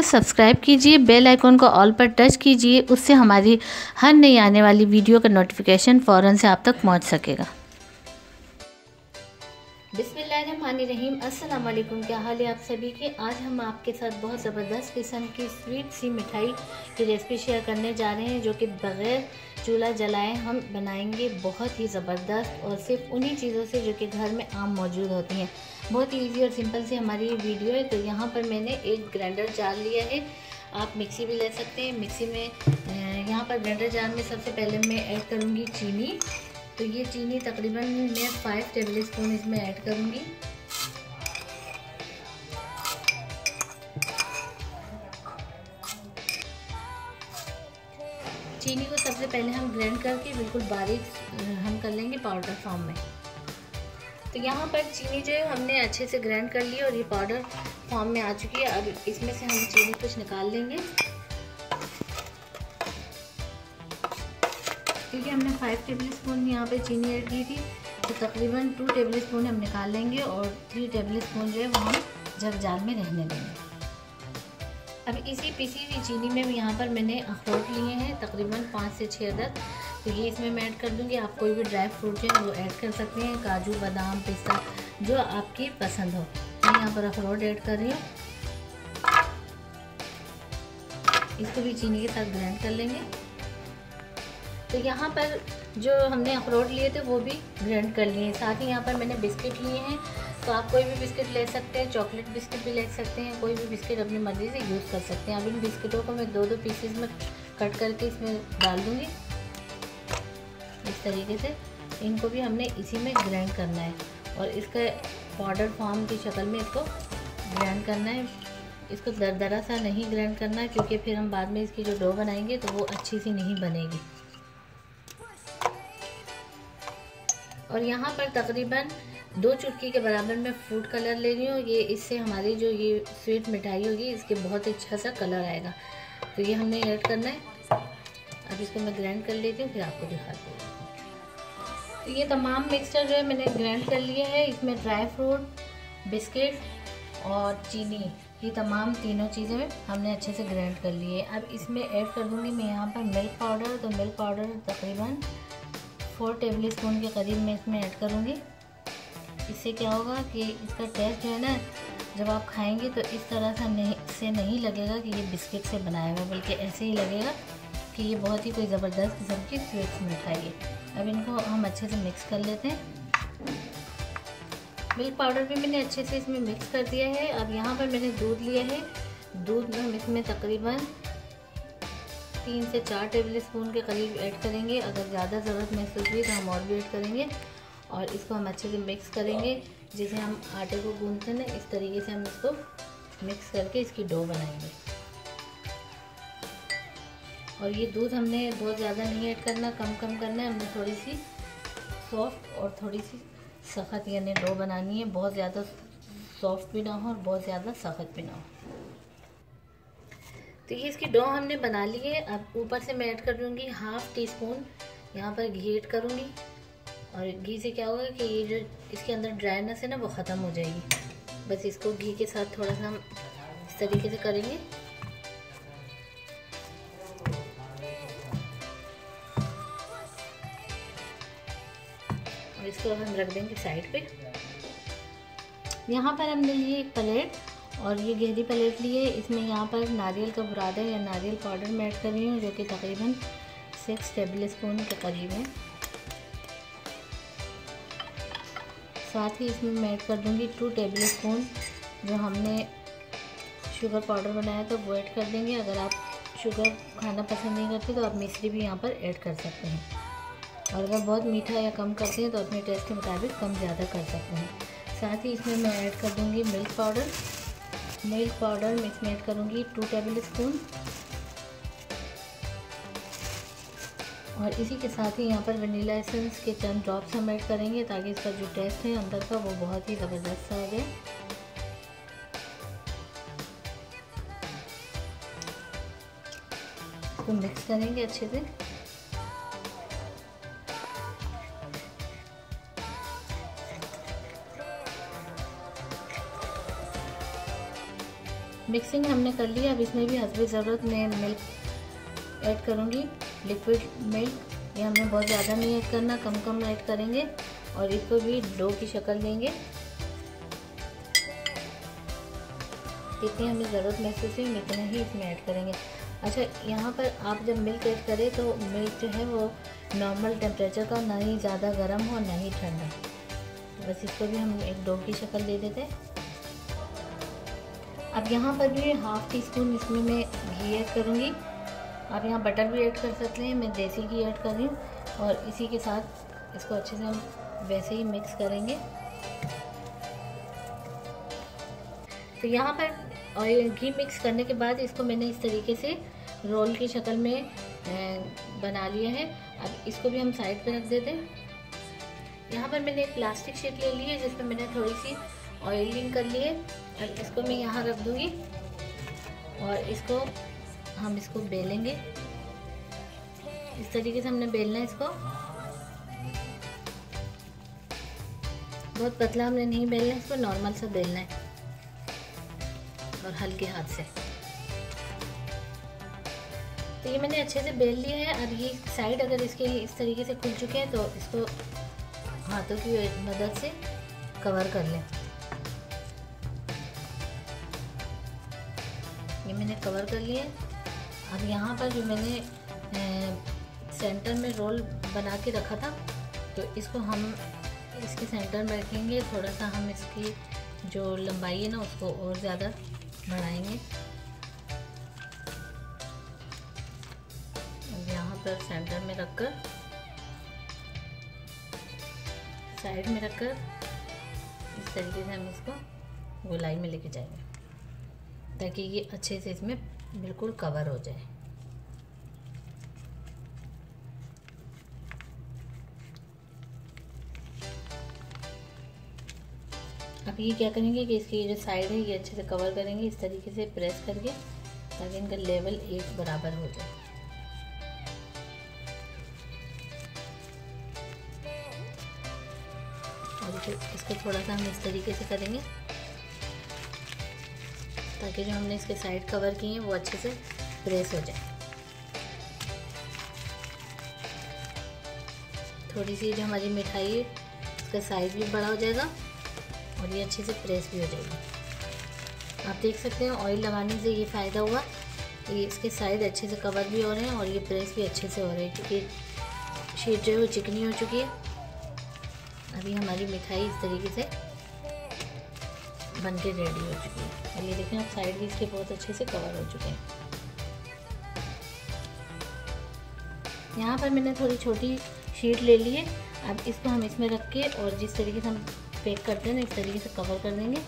में सब्सक्राइब कीजिए, bell icon को ऑल पर टच कीजिए, उससे हमारी हर नई आने वाली वीडियो का नोटिफिकेशन फ़ौरन से आप तक पहुंच सकेगा। बिस्मिल्लाहिर्रहमानिर्रहीम, अस्सलाम वालेकुम। क्या हाल है आप सभी के। आज हम आपके साथ बहुत ज़बरदस्त किस्म की स्वीट सी मिठाई की रेसिपी शेयर करने जा रहे हैं, जो कि बग़ैर चूल्हा जलाए हम बनाएंगे। बहुत ही ज़बरदस्त और सिर्फ उन्हीं चीज़ों से जो कि घर में आम मौजूद होती हैं। बहुत ही ईजी और सिंपल सी हमारी ये वीडियो है। तो यहाँ पर मैंने एक ग्राइंडर जार लिया है, आप मिक्सी भी ले सकते हैं। मिक्सी में यहाँ पर ग्राइंडर जार में सबसे पहले मैं ऐड करूँगी चीनी। तो ये चीनी तकरीबन मैं 5 टेबल स्पून इसमें ऐड करूँगी। चीनी को सबसे पहले हम ग्राइंड करके बिल्कुल बारीक हम कर लेंगे पाउडर फॉर्म में। तो यहाँ पर चीनी जो है हमने अच्छे से ग्राइंड कर ली और ये पाउडर फॉर्म में आ चुकी है। अब इसमें से हम चीनी कुछ निकाल लेंगे, क्योंकि हमने 5 टेबल स्पून यहाँ पे चीनी ऐड की थी। तो तकरीबन 2 टेबल स्पून हम निकाल लेंगे और 3 टेबल स्पून जो है वो हम जग जार में रहने देंगे। अब इसी पिसी हुई चीनी में भी यहाँ पर मैंने अखरोट लिए हैं, तकरीबन 5 से 6 अदद। तो ये इसमें मैं ऐड कर दूँगी। आप कोई भी ड्राई फ्रूट है वो ऐड कर सकते हैं, काजू, बादाम, पिस्ता, जो आपकी पसंद हो। मैं यहाँ पर अखरोट ऐड कर रही हूँ। इसको भी चीनी के साथ ग्राइंड कर लेंगे। तो यहाँ पर जो हमने अखरोट लिए थे वो भी ग्राइंड कर लिए। साथ ही यहाँ पर मैंने बिस्किट लिए हैं। तो आप कोई भी बिस्किट ले सकते हैं, चॉकलेट बिस्किट भी ले सकते हैं, कोई भी बिस्किट अपनी मर्ज़ी से यूज़ कर सकते हैं। अब इन बिस्किटों को मैं 2-2 पीसेस में कट करके इसमें डाल दूँगी। इस तरीके से इनको भी हमने इसी में ग्राइंड करना है और इसका पाउडर फॉर्म की शक्ल में इसको ग्राइंड करना है। इसको दरदरा सा नहीं ग्राइंड करना है, क्योंकि फिर हम बाद में इसकी जो डो बनाएंगे तो वो अच्छी सी नहीं बनेगी। और यहाँ पर तकरीबन 2 चुटकी के बराबर मैं फूड कलर ले रही हूँ। ये इससे हमारी जो ये स्वीट मिठाई होगी इसके बहुत अच्छा सा कलर आएगा। तो ये हमने ऐड करना है। अब इसको मैं ग्राइंड कर लेती हूँ, फिर आपको दिखाती हूँ। तो ये तमाम मिक्सचर जो है मैंने ग्राइंड कर लिया है। इसमें ड्राई फ्रूट, बिस्किट और चीनी, ये तमाम तीनों चीज़ें हमने अच्छे से ग्राइंड कर ली है। अब इसमें ऐड कर दूँगी मैं यहाँ पर मिल्क पाउडर। तो मिल्क पाउडर तकरीबन 4 टेबल स्पून के करीब मैं इसमें ऐड करूँगी। इससे क्या होगा कि इसका टेस्ट जो है ना, जब आप खाएंगे तो इस तरह से नहीं लगेगा कि ये बिस्किट से बनाया हुआ, बल्कि ऐसे ही लगेगा कि ये बहुत ही कोई ज़बरदस्त किस्म की स्वीट्स मिठाई है। अब इनको हम अच्छे से मिक्स कर लेते हैं। मिल्क पाउडर भी मैंने अच्छे से इसमें मिक्स कर दिया है। अब यहाँ पर मैंने दूध लिया है। दूध हम इसमें तकरीबन 3 से 4 टेबल स्पून के करीब ऐड करेंगे। अगर ज़्यादा ज़रूरत महसूस हुई तो हम और भी ऐड करेंगे और इसको हम अच्छे से मिक्स करेंगे। जैसे हम आटे को गूंथते हैं ना, इस तरीके से हम इसको मिक्स करके इसकी डो बनाएंगे। और ये दूध हमने बहुत ज़्यादा नहीं ऐड करना, कम करना है। हमने थोड़ी सी सॉफ्ट और थोड़ी सी सख्त यानी डो बनानी है। बहुत ज़्यादा सॉफ्ट भी ना हो और बहुत ज़्यादा सख्त भी ना हो। तो ये इसकी डो हमने बना ली है। अब ऊपर से मैं ऐड कर दूँगी 1/2 टीस्पून यहाँ पर घी ऐड करूँगी। और घी से क्या होगा कि ये जो इसके अंदर ड्राइनेस है ना वो ख़त्म हो जाएगी। बस इसको घी के साथ थोड़ा सा हम इस तरीके से करेंगे। और इसको हम रख देंगे साइड पे। यहाँ पर हमने लिए एक प्लेट और ये गहरी प्लेट ली है। इसमें यहाँ पर नारियल का बुरादा या नारियल पाउडर मैं ऐड कर रही हूँ, जो कि तकरीबन 6 टेबल स्पून के करीब है। साथ ही इसमें मैं ऐड कर दूँगी 2 टेबल स्पून जो हमने शुगर पाउडर बनाया तो वो ऐड कर देंगे। अगर आप शुगर खाना पसंद नहीं करते तो आप मिश्री भी यहाँ पर ऐड कर सकते हैं। और अगर बहुत मीठा या कम करते हैं तो अपने टेस्ट के मुताबिक कम ज़्यादा कर सकते हैं। साथ ही इसमें मैं ऐड कर दूँगी मिल्क पाउडर। मिल्क पाउडर मैं इसमें ऐड करूँगी 2 टेबल स्पून। और इसी के साथ ही यहाँ पर वनीला एसेंस के चंद ड्रॉप्स हम ऐड करेंगे, ताकि इसका जो टेस्ट है अंदर का वो बहुत ही ज़बरदस्त सा आ जाए। इसको मिक्स करेंगे अच्छे से। मिक्सिंग हमने कर लिया। अब इसमें भी हस्बे ज़रूरत मैं मिल्क ऐड करूँगी, लिक्विड मिल्क। ये हमें बहुत ज़्यादा नहीं ऐड करना, कम कम ऐड करेंगे और इसको भी डो की शक्ल देंगे। जितनी हमें ज़रूरत महसूस हुई उतना ही इसमें ऐड करेंगे। अच्छा, यहाँ पर आप जब मिल्क ऐड करें तो मिल्क जो है वो नॉर्मल टेम्परेचर का, ना ही ज़्यादा गर्म हो ना ही ठंडा। बस इसको भी हम एक डो की शक्ल दे देते हैं। अब यहाँ पर भी 1/2 टीस्पून इसमें मैं घी ऐड करूँगी। आप यहाँ बटर भी ऐड कर सकते हैं, मैं देसी घी ऐड कर रही हूँ। और इसी के साथ इसको अच्छे से हम वैसे ही मिक्स करेंगे। तो यहाँ पर ऑयल घी मिक्स करने के बाद इसको मैंने इस तरीके से रोल की शक्ल में बना लिया है। अब इसको भी हम साइड पे रख देते हैं। यहाँ पर मैंने एक प्लास्टिक शीट ले ली है जिसमें मैंने थोड़ी सी ऑयलिंग कर ली है और इसको मैं यहाँ रख दूँगी और हम इसको बेलेंगे। इस तरीके से हमने बेलना है इसको। बहुत पतला हमने नहीं बेलना है इसको, नॉर्मल सा बेलना है और हल्के हाथ से। तो ये मैंने अच्छे से बेल लिया है। अब ये साइड अगर इसके इस तरीके से खुल चुके हैं तो इसको हाथों की मदद से कवर कर लें। ये मैंने कवर कर लिया। अब यहाँ पर जो मैंने सेंटर में रोल बना के रखा था तो इसको हम इसके सेंटर में रखेंगे। थोड़ा सा हम इसकी जो लंबाई है ना उसको और ज़्यादा बढ़ाएंगे। यहाँ पर सेंटर में रखकर, साइड में रखकर इस तरीके से हम इसको गोलाई में लेके जाएंगे ताकि ये अच्छे से इसमें बिल्कुल कवर हो जाए। अब ये क्या करेंगे कि इसकी जो साइड है ये अच्छे से कवर करेंगे इस तरीके से प्रेस करके ताकि इनका लेवल एक बराबर हो जाए। और इसको थोड़ा सा हम इस तरीके से करेंगे ताकि जो हमने इसके साइड कवर किए हैं वो अच्छे से प्रेस हो जाए। थोड़ी सी जो हमारी मिठाई है उसका साइज भी बड़ा हो जाएगा और ये अच्छे से प्रेस भी हो जाएगी। आप देख सकते हैं ऑयल लगाने से ये फ़ायदा हुआ, ये इसके साइड अच्छे से कवर भी हो रहे हैं और ये प्रेस भी अच्छे से हो रहे हैं क्योंकि शीट जो है वो चिकनी हो चुकी है। अभी हमारी मिठाई इस तरीके से बन के रेडी हो चुकी है और ये देखें आप साइड भी इसके बहुत अच्छे से कवर हो चुके हैं। यहाँ पर मैंने थोड़ी छोटी शीट ले ली है। अब इसको हम इसमें रख के और जिस तरीके से हम पैक करते हैं ना इस तरीके से कवर कर देंगे।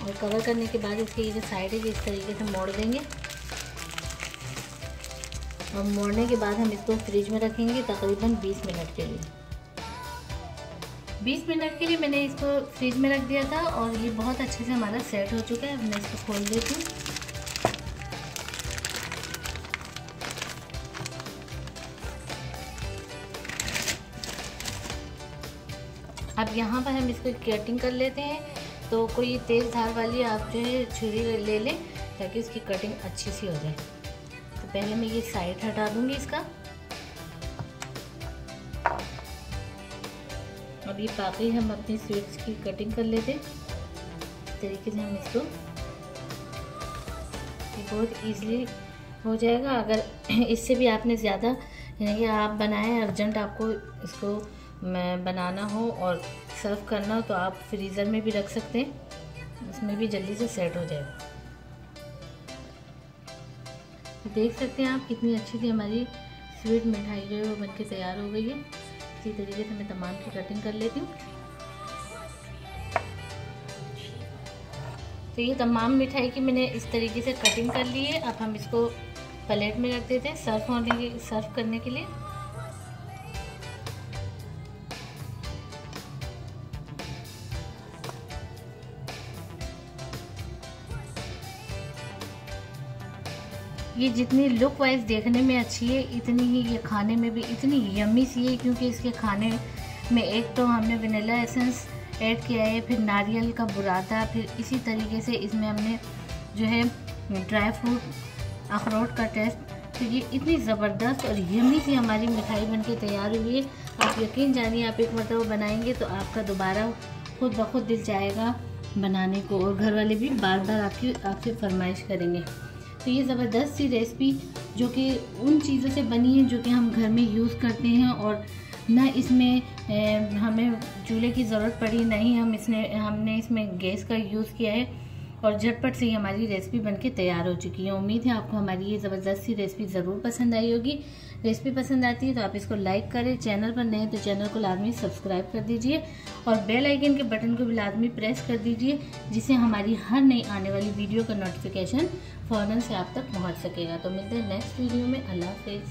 और कवर करने के बाद इसकी ये जो साइड है इस तरीके से मोड़ देंगे और मोड़ने के बाद हम इसको फ्रिज में रखेंगे तकरीबन 20 मिनट के लिए। 20 मिनट के लिए मैंने इसको फ्रिज में रख दिया था और ये बहुत अच्छे से हमारा सेट हो चुका है। अब मैं इसको खोल देती हूँ। अब यहाँ पर हम इसको कटिंग कर लेते हैं। तो कोई तेज़ धार वाली आप जो है छुरी ले लें ताकि उसकी कटिंग अच्छी सी हो जाए। तो पहले मैं ये साइड हटा दूँगी इसका। अब ये बाकी हम अपनी स्वीट्स की कटिंग कर लेते हैं। इस तरीके से हम इसको, ये बहुत ईजीली हो जाएगा। अगर इससे भी आपने ज़्यादा यानी कि आप बनाएं, अर्जेंट आपको इसको बनाना हो और सर्व करना हो तो आप फ्रीज़र में भी रख सकते हैं, इसमें भी जल्दी से सेट हो जाएगा। देख सकते हैं आप कितनी अच्छी सी हमारी स्वीट मिठाई जो है वो बनके तैयार हो गई है। इसी तरीके से मैं तमाम की कटिंग कर लेती हूँ। तो ये तमाम मिठाई की मैंने इस तरीके से कटिंग कर ली है। अब हम इसको प्लेट में रख देते हैं सर्व करने के लिए। ये जितनी लुक वाइज देखने में अच्छी है इतनी ही ये खाने में भी इतनी यम्मी सी है क्योंकि इसके खाने में एक तो हमने वनीला एसेंस ऐड किया है, फिर नारियल का बुरादा, फिर इसी तरीके से इसमें हमने जो है ड्राई फ्रूट अखरोट का टेस्ट। तो ये इतनी ज़बरदस्त और यम्मी सी हमारी मिठाई बनके तैयार हुई है। आप यकीन जानिए, आप एक मरतबा बनाएंगे तो आपका दोबारा खुद ब खुद दिल चाहेगा बनाने को, और घर वाले भी बार बार आपसे फरमाइश करेंगे। तो ये ज़बरदस्त सी रेसिपी जो कि उन चीज़ों से बनी है जो कि हम घर में यूज़ करते हैं, और ना इसमें हमें चूल्हे की ज़रूरत पड़ी, नहीं हमने इसमें गैस का यूज़ किया है, और झटपट से ही हमारी रेसिपी बनके तैयार हो चुकी है। उम्मीद है आपको हमारी ये ज़बरदस्त सी रेसिपी ज़रूर पसंद आई होगी। रेसिपी पसंद आती है तो आप इसको लाइक करें, चैनल पर नए तो चैनल को लाजमी सब्सक्राइब कर दीजिए, और बेल आइकन के बटन को भी लाजमी प्रेस कर दीजिए, जिससे हमारी हर नई आने वाली वीडियो का नोटिफिकेशन फ़ौरन से आप तक पहुँच सकेगा। तो मिलते हैं नेक्स्ट वीडियो में। अल्लाह हाफ़िज़।